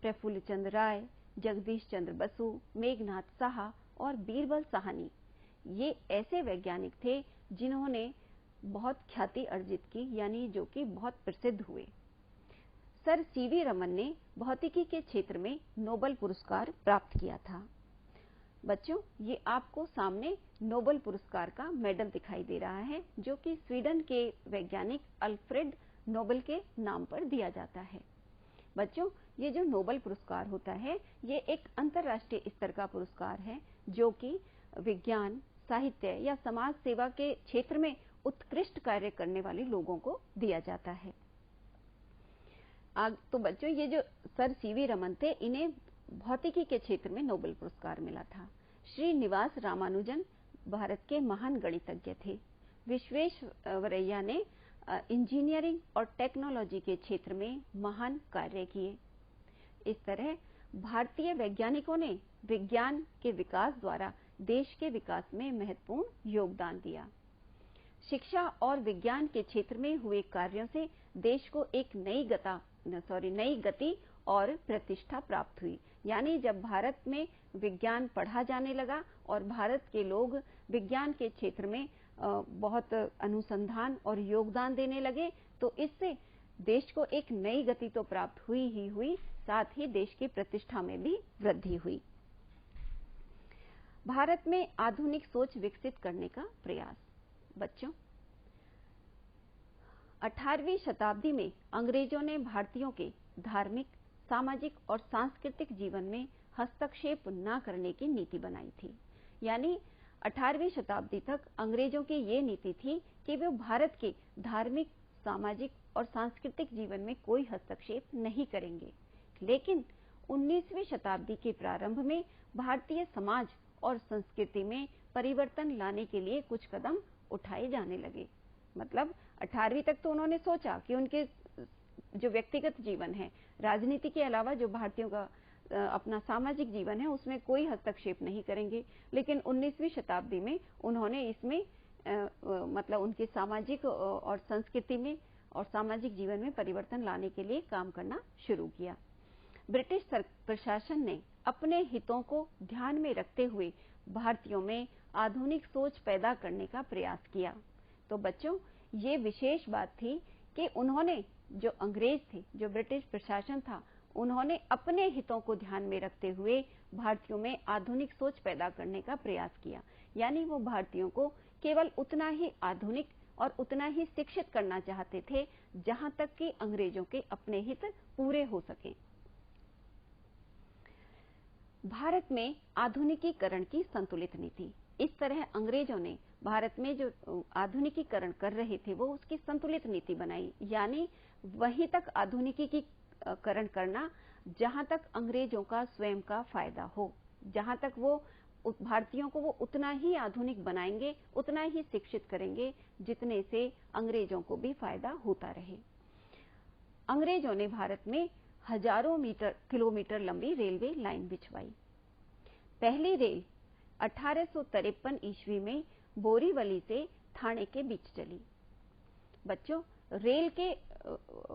प्रफुल्ल चंद्र राय, जगदीश चंद्र बसु, मेघनाथ साहा और बीरबल साहनी, ये ऐसे वैज्ञानिक थे जिन्होंने बहुत ख्याति अर्जित की, यानी जो कि बहुत प्रसिद्ध हुए। सर सीवी रमन ने भौतिकी के क्षेत्र में नोबेल पुरस्कार प्राप्त किया था। बच्चों, ये आपको सामने नोबेल पुरस्कार का मेडल दिखाई दे रहा है, जो कि स्वीडन के वैज्ञानिक अल्फ्रेड नोबेल के नाम पर दिया जाता है। बच्चों, ये जो नोबेल पुरस्कार होता है, ये एक अंतर्राष्ट्रीय स्तर का पुरस्कार है, जो कि विज्ञान, साहित्य या समाज सेवा के क्षेत्र में उत्कृष्ट कार्य करने वाले लोगों को दिया जाता है। तो बच्चों, ये जो सर सीवी रमन थे, इन्हें भौतिकी के क्षेत्र में नोबेल पुरस्कार मिला था। श्रीनिवास रामानुजन भारत के महान गणितज्ञ थे। विश्वेश्वरैया ने इंजीनियरिंग और टेक्नोलॉजी के क्षेत्र में महान कार्य किए। इस तरह भारतीय वैज्ञानिकों ने विज्ञान के विकास द्वारा देश के विकास में महत्वपूर्ण योगदान दिया। शिक्षा और विज्ञान के क्षेत्र में हुए कार्यों से देश को एक नई गति और प्रतिष्ठा प्राप्त हुई। यानी जब भारत में विज्ञान पढ़ा जाने लगा और भारत के लोग विज्ञान के क्षेत्र में बहुत अनुसंधान और योगदान देने लगे, तो इससे देश को एक नई गति तो प्राप्त हुई ही हुई, साथ ही देश की प्रतिष्ठा में भी वृद्धि हुई। भारत में आधुनिक सोच विकसित करने का प्रयास। बच्चों, 18वीं शताब्दी में अंग्रेजों ने भारतीयों के धार्मिक, सामाजिक और सांस्कृतिक जीवन में हस्तक्षेप न करने की नीति बनाई थी। यानी 18वीं शताब्दी तक अंग्रेजों की ये नीति थी कि वे भारत के धार्मिक, सामाजिक और सांस्कृतिक जीवन में कोई हस्तक्षेप नहीं करेंगे। लेकिन 19वीं शताब्दी के प्रारंभ में भारतीय समाज और संस्कृति में परिवर्तन लाने के लिए कुछ कदम उठाए जाने लगे। मतलब 18वीं तक तो उन्होंने सोचा कि उनके जो व्यक्तिगत जीवन है, राजनीति के अलावा जो भारतीयों का अपना सामाजिक जीवन है, उसमें कोई हस्तक्षेप नहीं करेंगे। लेकिन 19वीं शताब्दी में उन्होंने इसमें मतलब उनके सामाजिक और संस्कृति में और सामाजिक जीवन में परिवर्तन लाने के लिए काम करना शुरू किया। ब्रिटिश प्रशासन ने अपने हितों को ध्यान में रखते हुए भारतीयों में आधुनिक सोच पैदा करने का प्रयास किया। तो बच्चों, ये विशेष बात थी कि उन्होंने, जो अंग्रेज थे, जो ब्रिटिश प्रशासन था, उन्होंने अपने हितों को ध्यान में रखते हुए भारतीयों में आधुनिक सोच पैदा करने का प्रयास किया। यानी वो भारतीयों को केवल उतना ही आधुनिक और उतना ही शिक्षित करना चाहते थे जहां तक कि अंग्रेजों के अपने हित पूरे हो सके। भारत में आधुनिकीकरण की संतुलित नीति। इस तरह अंग्रेजों ने भारत में जो आधुनिकीकरण कर रहे थे, वो उसकी संतुलित नीति बनाई। यानी वहीं तक आधुनिकीकरण करना जहां तक अंग्रेजों का स्वयं का फायदा हो, जहां तक वो भारतीयों को वो उतना ही आधुनिक बनाएंगे, उतना ही शिक्षित करेंगे जितने से अंग्रेजों को भी फायदा होता रहे। अंग्रेजों ने भारत में हजारों किलोमीटर लंबी रेलवे लाइन बिछवाई। पहली रेल 1853 ईस्वी में बोरीवली से ठाणे के बीच चली। बच्चों, रेल के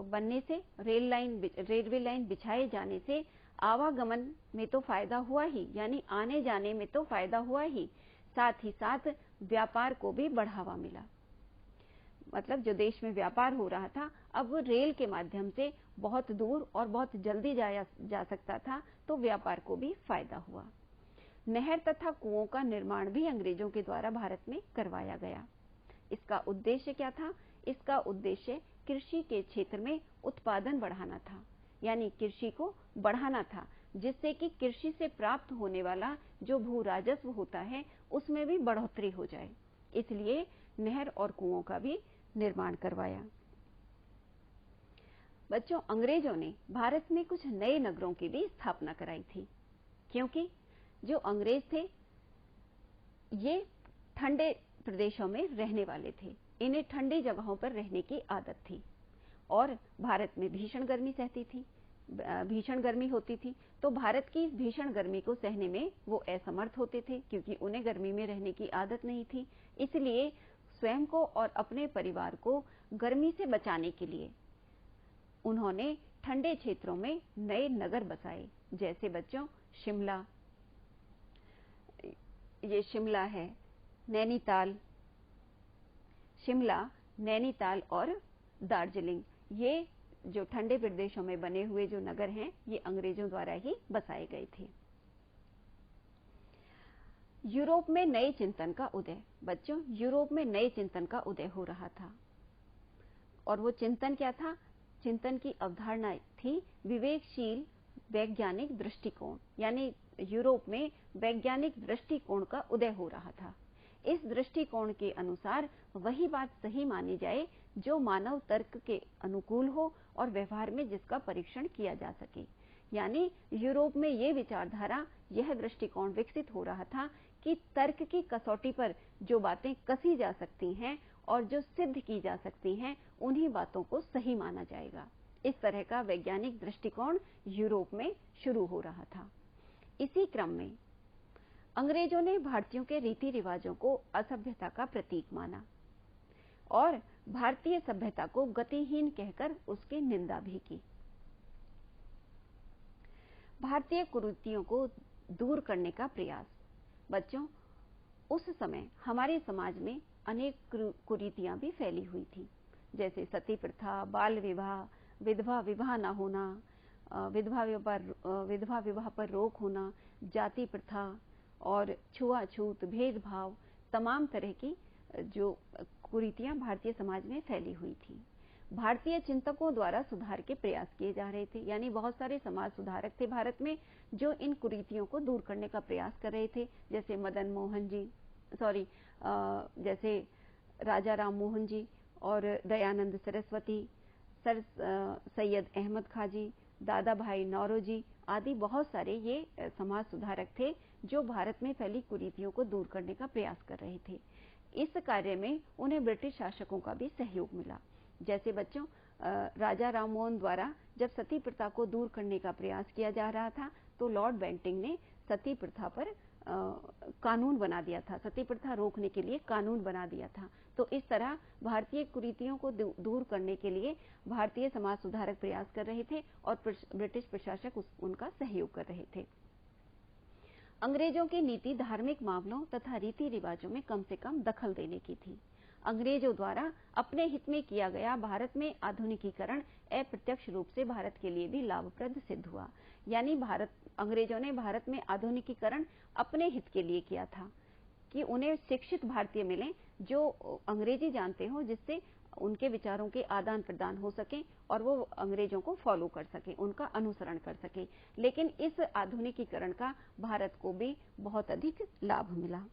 बनने से, रेलवे लाइन बिछाए जाने से आवागमन में तो फायदा हुआ ही, यानी आने जाने में तो फायदा हुआ ही, साथ ही साथ व्यापार को भी बढ़ावा मिला। मतलब जो देश में व्यापार हो रहा था, अब वो रेल के माध्यम से बहुत दूर और बहुत जल्दी जाया जा सकता था, तो व्यापार को भी फायदा हुआ। नहर तथा कुओं का निर्माण भी अंग्रेजों के द्वारा भारत में करवाया गया। इसका उद्देश्य क्या था? इसका उद्देश्य कृषि के क्षेत्र में उत्पादन बढ़ाना था, यानी कृषि को बढ़ाना था, जिससे कि कृषि से प्राप्त होने वाला जो भू राजस्व होता है, उसमें भी बढ़ोतरी हो जाए। इसलिए नहर और कुओं का भी निर्माण करवाया। बच्चों, अंग्रेजों ने भारत में कुछ नए नगरों की भी स्थापना कराई थी, क्योंकि जो अंग्रेज थे ये ठंडे प्रदेशों में रहने वाले थे, इन्हें ठंडी जगहों पर रहने की आदत थी और भारत में भीषण गर्मी सहती थी, भीषण गर्मी होती थी, तो भारत की भीषण गर्मी को सहने में वो असमर्थ होते थे, क्योंकि उन्हें गर्मी में रहने की आदत नहीं थी। इसलिए स्वयं को और अपने परिवार को गर्मी से बचाने के लिए उन्होंने ठंडे क्षेत्रों में नए नगर बसाए, जैसे बच्चों शिमला, ये शिमला है, नैनीताल, शिमला, नैनीताल और दार्जिलिंग, ये जो ठंडे प्रदेशों में बने हुए जो नगर हैं, ये अंग्रेजों द्वारा ही बसाए गए थे। यूरोप में नए चिंतन का उदय। बच्चों, यूरोप में नए चिंतन का उदय हो रहा था, और वो चिंतन क्या था? चिंतन की अवधारणा थी विवेकशील वैज्ञानिक दृष्टिकोण, यानी यूरोप में वैज्ञानिक दृष्टिकोण का उदय हो रहा था। इस दृष्टिकोण के अनुसार वही बात सही मानी जाए जो मानव तर्क के अनुकूल हो और व्यवहार में जिसका परीक्षण किया जा सके। यानी यूरोप में ये विचारधारा, यह दृष्टिकोण विकसित हो रहा था कि तर्क की कसौटी पर जो बातें कसी जा सकती हैं और जो सिद्ध की जा सकती हैं, उन्हीं बातों को सही माना जाएगा। इस तरह का वैज्ञानिक दृष्टिकोण यूरोप में शुरू हो रहा था। इसी क्रम में अंग्रेजों ने भारतीयों के रीति रिवाजों को असभ्यता का प्रतीक माना और भारतीय सभ्यता को गतिहीन कहकर उसकी निंदा भी की। भारतीय कुरीतियों को दूर करने का प्रयास। बच्चों, उस समय हमारे समाज में अनेक कुरीतियां भी फैली हुई थी, जैसे सती प्रथा, बाल विवाह, विधवा विवाह न होना, विधवा विवाह पर रोक होना, जाति प्रथा और छुआछूत, भेदभाव, तमाम तरह की जो कुरीतियां भारतीय समाज में फैली हुई थी। भारतीय चिंतकों द्वारा सुधार के प्रयास किए जा रहे थे, यानी बहुत सारे समाज सुधारक थे भारत में जो इन कुरीतियों को दूर करने का प्रयास कर रहे थे, जैसे जैसे राजा राम मोहन जी और दयानंद सरस्वती, सर सैयद अहमद खाजी, दादा भाई नौरोजी आदि बहुत सारे ये समाज सुधारक थे जो भारत में फैली कुरीतियों को दूर करने का प्रयास कर रहे थे। इस कार्य में उन्हें ब्रिटिश शासकों का भी सहयोग मिला। जैसे बच्चों, राजा राममोहन द्वारा जब सती प्रथा को दूर करने का प्रयास किया जा रहा था, तो लॉर्ड बेंटिंक ने सती प्रथा पर कानून बना दिया था, सती प्रथा रोकने के लिए कानून बना दिया था। तो इस तरह भारतीय कुरीतियों को दूर करने के लिए भारतीय समाज सुधारक प्रयास कर रहे थे और ब्रिटिश प्रशासक उनका सहयोग कर रहे थे। अंग्रेजों की नीति धार्मिक मामलों तथा रीति रिवाजों में कम से कम दखल देने की थी। अंग्रेजों द्वारा अपने हित में किया गया भारत में आधुनिकीकरण अप्रत्यक्ष रूप से भारत के लिए भी लाभप्रद सिद्ध हुआ। यानी अंग्रेजों ने भारत में आधुनिकीकरण अपने हित के लिए किया था कि उन्हें शिक्षित भारतीय मिले जो अंग्रेजी जानते हो, जिससे उनके विचारों के आदान प्रदान हो सके और वो अंग्रेजों को फॉलो कर सके, उनका अनुसरण कर सके। लेकिन इस आधुनिकीकरण का भारत को भी बहुत अधिक लाभ मिला।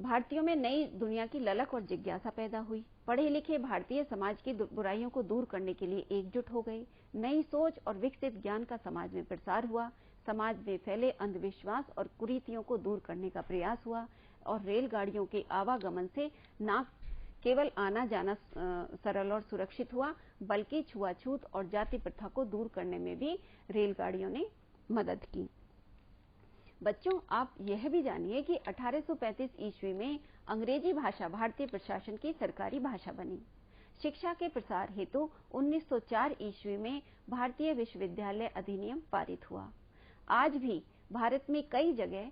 भारतीयों में नई दुनिया की ललक और जिज्ञासा पैदा हुई। पढ़े लिखे भारतीय समाज की बुराइयों को दूर करने के लिए एकजुट हो गए। नई सोच और विकसित ज्ञान का समाज में प्रसार हुआ। समाज में फैले अंधविश्वास और कुरीतियों को दूर करने का प्रयास हुआ और रेलगाड़ियों के आवागमन से न केवल आना जाना सरल और सुरक्षित हुआ, बल्कि छुआछूत और जाति प्रथा को दूर करने में भी रेलगाड़ियों ने मदद की। बच्चों, आप यह भी जानिए कि 1835 ईस्वी में अंग्रेजी भाषा भारतीय प्रशासन की सरकारी भाषा बनी। शिक्षा के प्रसार हेतु 1904 ईस्वी में भारतीय विश्वविद्यालय अधिनियम पारित हुआ। आज भी भारत में कई जगह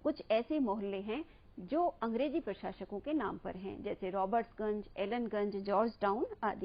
कुछ ऐसे मोहल्ले हैं जो अंग्रेजी प्रशासकों के नाम पर हैं, जैसे रॉबर्ट्सगंज, एलनगंज, जॉर्ज टाउन आदि।